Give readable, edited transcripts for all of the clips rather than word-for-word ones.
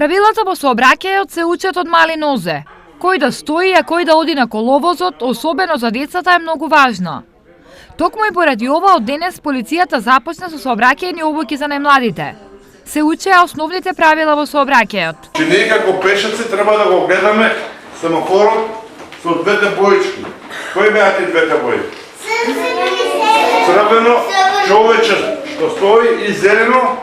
Правилата во сообраќајот се учат од мали нозе. Кој да стои, а кој да оди на коловозот, особено за децата, е многу важно. Токму и поради ова од денес полицијата започна со сообраќајни обуки за најмладите. Се учеа основните правила во сообраќајот. Че ние како пешаци треба да го гледаме семафорот со двете боички. Кои беа тие двете бои? Црвено, човече што стои, и зелено,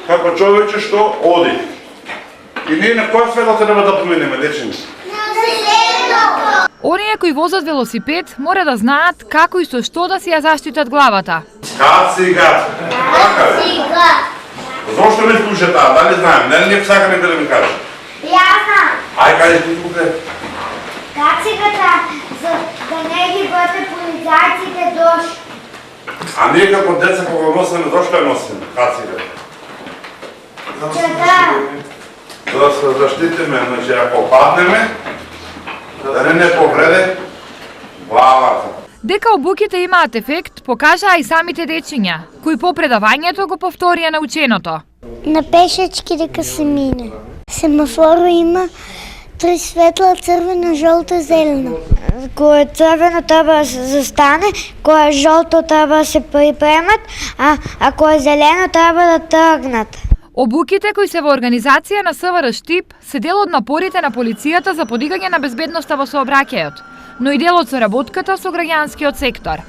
како човече што оди. И ние на која светла треба да поминеме, дечени? Оние кои возат велосипед мора да знаат како и со што да си ја заштитат главата. Кацигат. Така ли? Зошто ми слуша таа? Дали знаем? Нели не сакаме да ми кажеш? Ја знам. Ај, кажи ти тука. Кацигата за да не ги бъде полицајците дошли. А ние како деца кога носиме, зошто ја носиме кацигата? За да се заштитиме, значи ако паднеме, да не повреде главата. Дека обуките имаат ефект, покажаа и самите дечиња, кои по предавањето го повторија наученото. На пешачки дека се мине. Семафоро има 3 светла, црвено, жолто, зелено. Кога е црвено треба да се застане, кога е жолто треба да се припремат, а кога е зелено треба да тргнат. Обуките кои се во организација на СВР Штип се дел од напорите на полицијата за подигање на безбедноста во сообраќајот, но и дел од соработката со граѓанскиот сектор.